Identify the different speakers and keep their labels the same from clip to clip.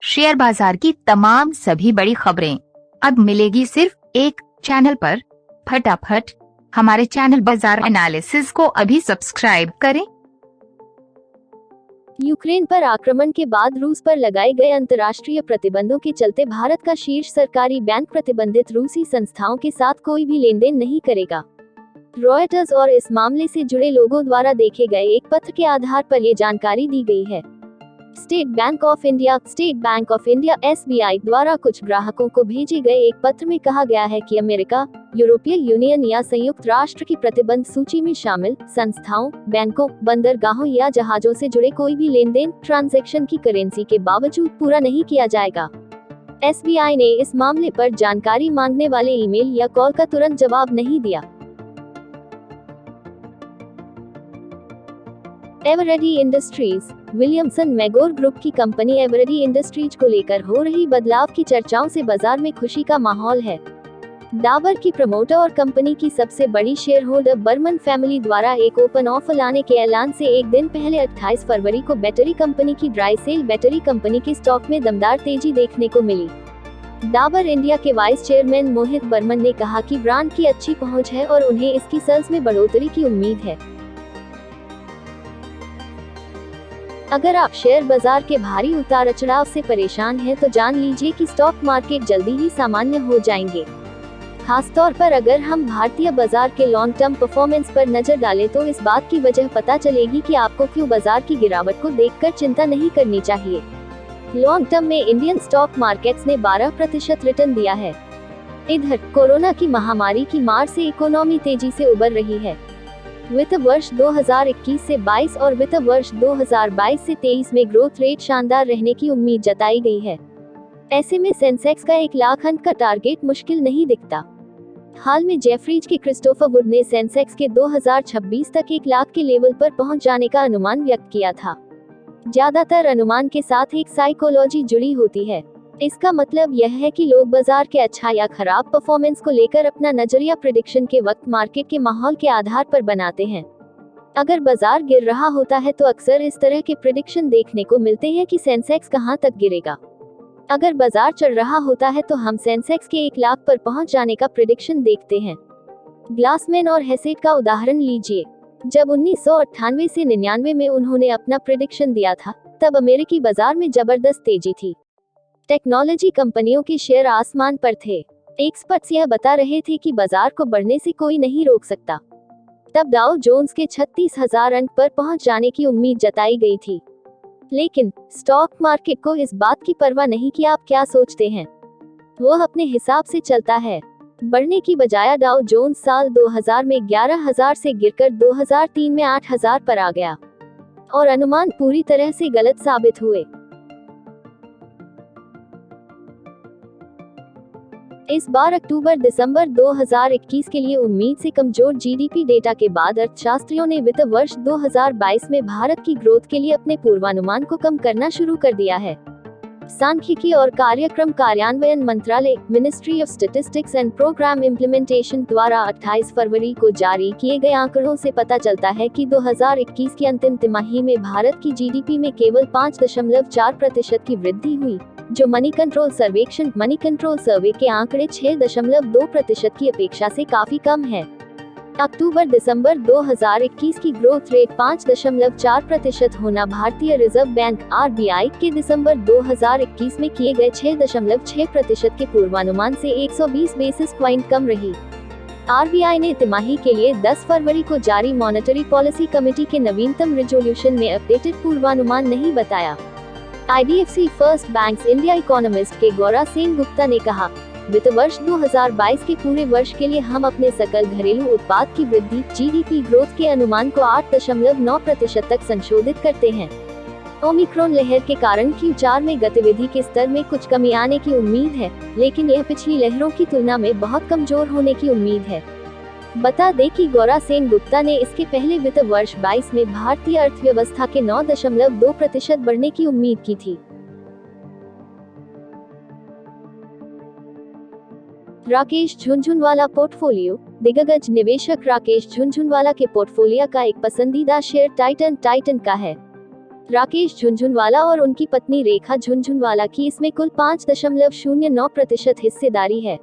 Speaker 1: Share बाजार की तमाम सभी बड़ी खबरें अब मिलेगी सिर्फ एक चैनल पर। फटाफट हमारे चैनल बाजार एनालिसिस को अभी सब्सक्राइब करें।
Speaker 2: यूक्रेन पर आक्रमण के बाद रूस पर लगाए गए अंतर्राष्ट्रीय प्रतिबंधों के चलते भारत का शीर्ष सरकारी बैंक प्रतिबंधित रूसी संस्थाओं के साथ कोई भी लेन देन नहीं करेगा। रॉयटर्स और इस मामले से जुड़े लोगों द्वारा देखे गए एक पत्र के आधार पर ये जानकारी दी गई है। State bank of India SBI द्वारा कुछ ग्राहकों को भेजे गए एक पत्र में कहा गया है कि अमेरिका, यूरोपीय यूनियन या संयुक्त राष्ट्र की प्रतिबंध सूची में शामिल संस्थाओं, बैंकों, बंदरगाहों या जहाजों से जुड़े कोई भी लेन देन ट्रांजैक्शन की करेंसी के बावजूद पूरा नहीं किया जाएगा। SBI ने इस मामले पर जानकारी मांगने वाले ईमेल या कॉल का तुरंत जवाब नहीं दिया। एवरेडी इंडस्ट्रीज विलियमसन मैगोर ग्रुप की कंपनी एवरेडी इंडस्ट्रीज को लेकर हो रही बदलाव की चर्चाओं से बाजार में खुशी का माहौल है। डाबर की प्रमोटर और कंपनी की सबसे बड़ी शेयर होल्डर बर्मन फैमिली द्वारा एक ओपन ऑफर लाने के ऐलान से एक दिन पहले 28 फरवरी को बैटरी कंपनी की ड्राई सेल बैटरी कंपनी के स्टॉक में दमदार तेजी देखने को मिली। डाबर इंडिया के वाइस चेयरमैन मोहित बर्मन ने कहा कि ब्रांड की अच्छी पहुंच है और उन्हें इसकी सेल्स में बढ़ोतरी की उम्मीद है। अगर आप शेयर बाजार के भारी उतार चढ़ाव से परेशान हैं तो जान लीजिए कि स्टॉक मार्केट जल्दी ही सामान्य हो जाएंगे। खासतौर पर अगर हम भारतीय बाजार के लॉन्ग टर्म परफॉर्मेंस पर नजर डालें तो इस बात की वजह पता चलेगी कि आपको क्यों बाजार की गिरावट को देखकर चिंता नहीं करनी चाहिए। लॉन्ग टर्म में इंडियन स्टॉक मार्केट्स ने 12% रिटर्न दिया है। इधर कोरोना की महामारी की मार से इकोनॉमी तेजी से उबर रही है। वित्त वर्ष 2021 से 22 और वित्त वर्ष 2022 से 23 में ग्रोथ रेट शानदार रहने की उम्मीद जताई गई है। ऐसे में सेंसेक्स का 1 लाख अंक का टारगेट मुश्किल नहीं दिखता। हाल में जेफरीज के क्रिस्टोफर वुड ने सेंसेक्स के 2026 तक 1 लाख के लेवल पर पहुंच जाने का अनुमान व्यक्त किया था। ज्यादातर अनुमान के साथ एक साइकोलॉजी जुड़ी होती है। इसका मतलब यह है कि लोग बाजार के अच्छा या खराब परफॉर्मेंस को लेकर अपना नजरिया प्रेडिक्शन के वक्त मार्केट के माहौल के आधार पर बनाते हैं। अगर बाजार गिर रहा होता है तो अक्सर इस तरह के प्रेडिक्शन देखने को मिलते हैं कि सेंसेक्स कहां तक गिरेगा। अगर बाजार चढ़ रहा होता है तो हम सेंसेक्स के 1 लाख पर पहुंच जाने का प्रेडिक्शन देखते हैं। ग्लासमैन और हेसेट का उदाहरण लीजिए। जब 1998 से 99 में उन्होंने अपना प्रेडिक्शन दिया था, तब अमेरिकी बाजार में जबरदस्त तेजी थी। टेक्नोलॉजी कंपनियों के शेयर आसमान पर थे। एक्सपर्ट्स यह बता रहे थे कि बाजार को बढ़ने से कोई नहीं रोक सकता। तब डाउ जोन्स के 36,000 अंक पर पहुंच जाने की उम्मीद जताई गई थी। लेकिन स्टॉक मार्केट को इस बात की परवाह नहीं कि आप क्या सोचते हैं, वो अपने हिसाब से चलता है। बढ़ने की बजाय डाउ जोन्स साल 2000 में 11,000 से गिरकर 2003 में 8,000 पर आ गया और अनुमान पूरी तरह से गलत साबित हुए। इस बार अक्टूबर-दिसंबर 2021 के लिए उम्मीद से कमजोर GDP डेटा के बाद अर्थशास्त्रियों ने वित्त वर्ष 2022 में भारत की ग्रोथ के लिए अपने पूर्वानुमान को कम करना शुरू कर दिया है। सांख्यिकी और कार्यक्रम कार्यान्वयन मंत्रालय ministry of statistics and programme implementation द्वारा 28 फरवरी को जारी किए गए आंकड़ों से पता चलता है कि 2021 की अंतिम तिमाही में भारत की GDP में केवल 5.4% की वृद्धि हुई, जो मनी कंट्रोल सर्वे के आंकड़े 6.2% की अपेक्षा से काफी कम है। अक्टूबर-दिसंबर 2021 की ग्रोथ रेट 5.4% होना भारतीय रिजर्व बैंक RBI के दिसंबर 2021 में किए गए 6.6% के पूर्वानुमान से 120 बेसिस पॉइंट कम रही। RBI ने तिमाही के लिए 10 फरवरी को जारी मॉनेटरी पॉलिसी कमेटी के नवीनतम रिजोल्यूशन में अपडेटेड पूर्वानुमान नहीं बताया। IDFC first banks India economist के गौरा सेन गुप्ता ने कहा, वित्त वर्ष 2022 के पूरे वर्ष के लिए हम अपने सकल घरेलू उत्पाद की वृद्धि GDP ग्रोथ के अनुमान को 8.9% तक संशोधित करते हैं। ओमिक्रॉन लहर के कारण Q4 में गतिविधि के स्तर में कुछ कमी आने की उम्मीद है, लेकिन यह पिछली लहरों की तुलना में बहुत कमजोर होने की उम्मीद है। बता दें कि गौरा सेन गुप्ता ने इसके पहले वित्त वर्ष 22 में भारतीय अर्थव्यवस्था के 9.2% बढ़ने की उम्मीद की थी। राकेश झुनझुनवाला पोर्टफोलियो। दिग्गज निवेशक राकेश झुनझुनवाला के पोर्टफोलियो का एक पसंदीदा शेयर टाइटन का है। राकेश झुनझुनवाला और उनकी पत्नी रेखा झुनझुनवाला की इसमें कुल 5.09% हिस्सेदारी है।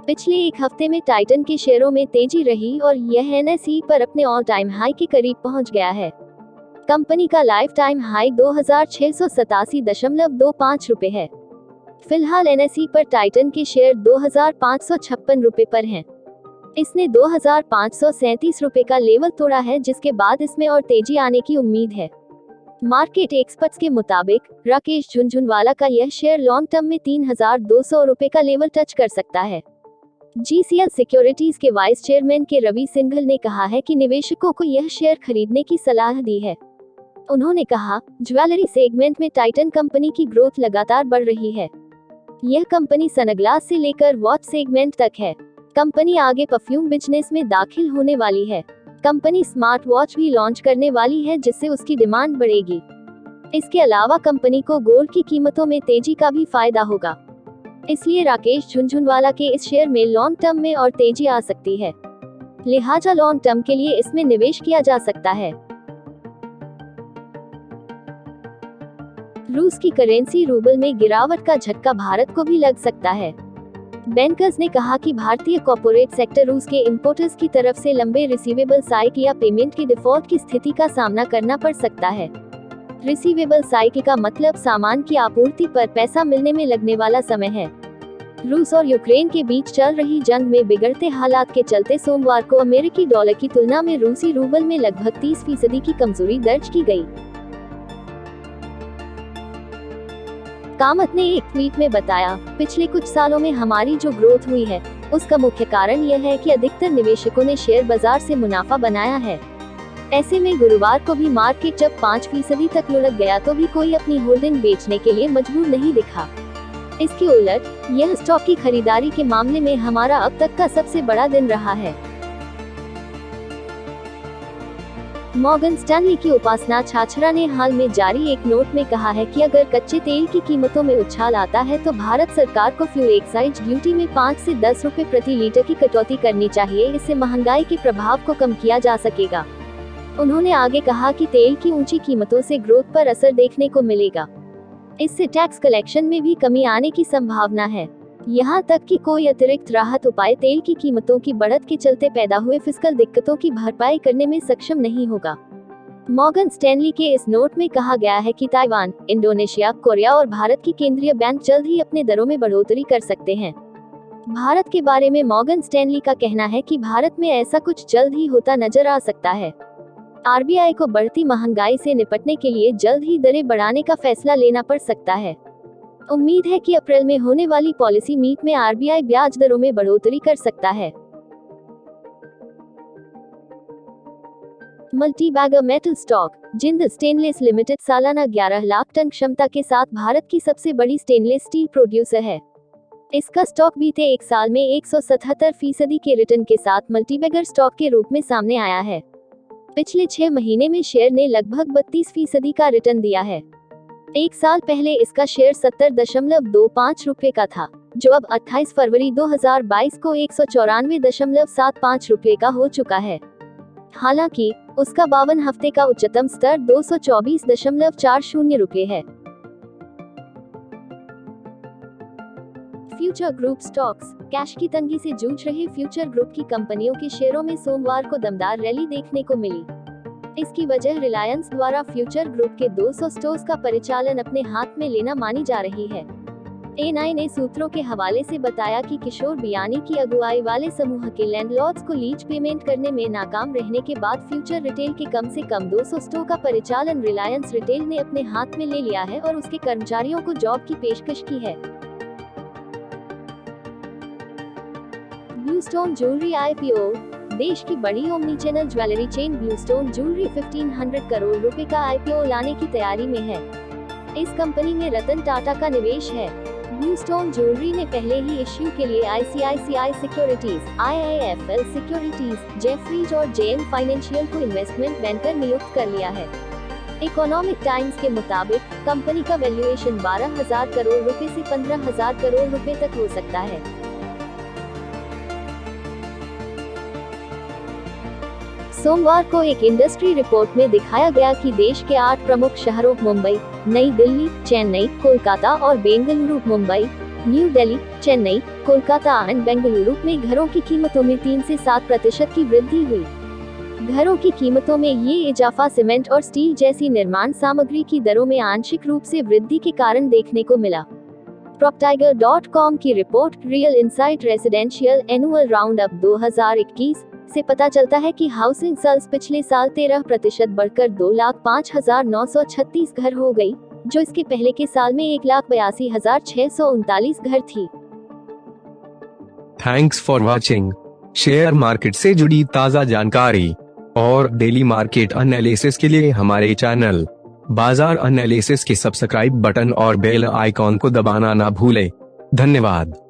Speaker 2: पिछले एक हफ्ते में टाइटन के शेयरों में तेजी रही और यह एनएसई पर अपने ऑल टाइम हाई के करीब पहुंच गया है। कंपनी का लाइफ टाइम हाई 2687.25 रुपए है। फिलहाल एनएसई पर टाइटन के शेयर 2556 रुपए पर हैं। इसने 2537 रुपए का लेवल तोड़ा है, जिसके बाद इसमें और तेजी आने की उम्मीद है। मार्केट एक्सपर्ट्स के मुताबिक राकेश झुनझुनवाला का यह शेयर लॉन्ग टर्म में 3200 रुपए का लेवल टच कर सकता है। जीसीएल सिक्योरिटीज के वाइस चेयरमैन के रवि सिंघल ने कहा है कि निवेशकों को यह शेयर खरीदने की सलाह दी है। उन्होंने कहा, ज्वेलरी सेगमेंट में टाइटन कंपनी की ग्रोथ लगातार बढ़ रही है। यह कंपनी सनग्लास से लेकर वॉच सेगमेंट तक है। कंपनी आगे परफ्यूम बिजनेस में दाखिल होने वाली है। कंपनी स्मार्ट वॉच भी लॉन्च करने वाली है, जिससे उसकी डिमांड बढ़ेगी। इसके अलावा कंपनी को गोल्ड की कीमतों में तेजी का भी फायदा होगा। इसलिए राकेश झुनझुनवाला के इस शेयर में लॉन्ग टर्म में और तेजी आ सकती है। लिहाजा लॉन्ग टर्म के लिए इसमें निवेश किया जा सकता है। रूस की करेंसी रूबल में गिरावट का झटका भारत को भी लग सकता है। बैंकर्स ने कहा कि भारतीय कॉर्पोरेट सेक्टर रूस के इंपोर्टर्स की तरफ से लंबे रिसीवेबल साइकिल या पेमेंट की डिफॉल्ट की स्थिति का सामना करना पड़ सकता है। रिसीवेबल साइकिल का मतलब सामान की आपूर्ति पर पैसा मिलने में लगने वाला समय है। रूस और यूक्रेन के बीच चल रही जंग में बिगड़ते हालात के चलते सोमवार को अमेरिकी डॉलर की तुलना में रूसी रूबल में लगभग 30% की कमजोरी दर्ज की गई। कामत ने एक ट्वीट में बताया, पिछले कुछ सालों में हमारी जो ग्रोथ हुई है, उसका मुख्य कारण यह है कि अधिकतर निवेशकों ने शेयर बाजार से मुनाफा बनाया है। ऐसे में गुरुवार को भी मार्केट जब 5% तक लुढ़क गया तो भी कोई अपनी होल्डिंग बेचने के लिए मजबूर नहीं दिखा। इसके उलट यह स्टॉक की खरीदारी के मामले में हमारा अब तक का सबसे बड़ा दिन रहा है। मॉर्गन स्टैनली की उपासना छाछरा ने हाल में जारी एक नोट में कहा है कि अगर कच्चे तेल की कीमतों में उछाल आता है तो भारत सरकार को फ्यूल एक्साइज ड्यूटी में 5 से 10 रुपए प्रति लीटर की कटौती करनी चाहिए। इससे महंगाई के प्रभाव को कम किया जा सकेगा। उन्होंने आगे कहा कि तेल की ऊंची कीमतों से ग्रोथ पर असर देखने को मिलेगा। इससे टैक्स कलेक्शन में भी कमी आने की संभावना है। यहाँ तक कि कोई अतिरिक्त राहत उपाय तेल की कीमतों की बढ़त के चलते पैदा हुए फिस्कल दिक्कतों की भरपाई करने में सक्षम नहीं होगा। मॉर्गन स्टैनली के इस नोट में कहा गया है कि ताइवान, इंडोनेशिया, कोरिया और भारत की केंद्रीय बैंक जल्द ही अपने दरों में बढ़ोतरी कर सकते हैं। भारत के बारे में मॉर्गन स्टैनली का कहना है कि भारत में ऐसा कुछ जल्द ही होता नजर आ सकता है। आरबीआई को बढ़ती महंगाई से निपटने के लिए जल्द ही दरें बढ़ाने का फैसला लेना पड़ सकता है। उम्मीद है कि अप्रैल में होने वाली पॉलिसी मीट में आरबीआई ब्याज दरों में बढ़ोतरी कर सकता है। मल्टीबैगर मेटल स्टॉक जिंद स्टेनलेस लिमिटेड सालाना 11 लाख टन क्षमता के साथ भारत की सबसे बड़ी स्टेनलेस स्टील प्रोड्यूसर है। इसका स्टॉक बीते एक साल में 177% के रिटर्न के साथ मल्टीबैगर स्टॉक के रूप में सामने आया है। पिछले 6 महीने में शेयर ने लगभग 32% का रिटर्न दिया है। एक साल पहले इसका शेयर 70.25 रुपए का था, जो अब 28 फरवरी 2022 को 194.75 रुपए का हो चुका है। हालांकि उसका 52 हफ्ते का उच्चतम स्तर 224.40 रुपए है। फ्यूचर ग्रुप स्टॉक्स कैश की तंगी से जूझ रहे फ्यूचर ग्रुप की कंपनियों के शेयरों में सोमवार को दमदार रैली देखने को मिली। इसकी वजह रिलायंस द्वारा फ्यूचर ग्रुप के 200 स्टोर्स का परिचालन अपने हाथ में लेना मानी जा रही है। A9 ने सूत्रों के हवाले से बताया कि किशोर बियानी की अगुवाई वाले समूह के लैंडलॉर्ड्स को लीज पेमेंट करने में नाकाम रहने के बाद फ्यूचर रिटेल के कम से कम 200 स्टोर का परिचालन रिलायंस रिटेल ने अपने हाथ में ले लिया है और उसके कर्मचारियों को जॉब की पेशकश की है। ब्लूस्टोन ज्वेलरी IPO देश की बड़ी omni channel jewellery chain Bluestone jewellery 1500 crore रुपए का IPO लाने की तैयारी में है। इस कंपनी में रतन टाटा का निवेश है। ब्लूस्टोन ज्वेलरी ने पहले ही इश्यू के लिए ICICI securities, IIFL securities, Jefferies और JM फाइनेंशियल को इन्वेस्टमेंट बैंकर नियुक्त कर लिया है। इकोनॉमिक टाइम्स के मुताबिक कंपनी का वैल्यूएशन 12,000 करोड़ रुपए से 15,000 करोड़ रुपए तक हो सकता है। सोमवार को एक इंडस्ट्री रिपोर्ट में दिखाया गया कि देश के 8 प्रमुख शहरों मुंबई, नई दिल्ली, चेन्नई, कोलकाता और बेंगलुरु, मुंबई, न्यू दिल्ली, चेन्नई, कोलकाता एंड बेंगलुरु में घरों की कीमतों में 3 से 7% की वृद्धि हुई। घरों की कीमतों में ये इजाफा सीमेंट और स्टील जैसी निर्माण सामग्री की दरों में आंशिक रूप से वृद्धि के कारण देखने को मिला। PropTiger.com की report real insight residential annual round up 2021 से पता चलता है कि हाउसिंग सेल्स पिछले साल 13% बढ़कर 2,05,936 घर हो गई, जो इसके पहले के साल में 1,82,639 घर थी।
Speaker 3: Thanks for watching. Share market से जुड़ी ताज़ा जानकारी और डेली मार्केट एनालिसिस के लिए हमारे चैनल बाजार एनालिसिस के सब्सक्राइब बटन और बेल आइकॉन को दबाना ना भूलें। धन्यवाद।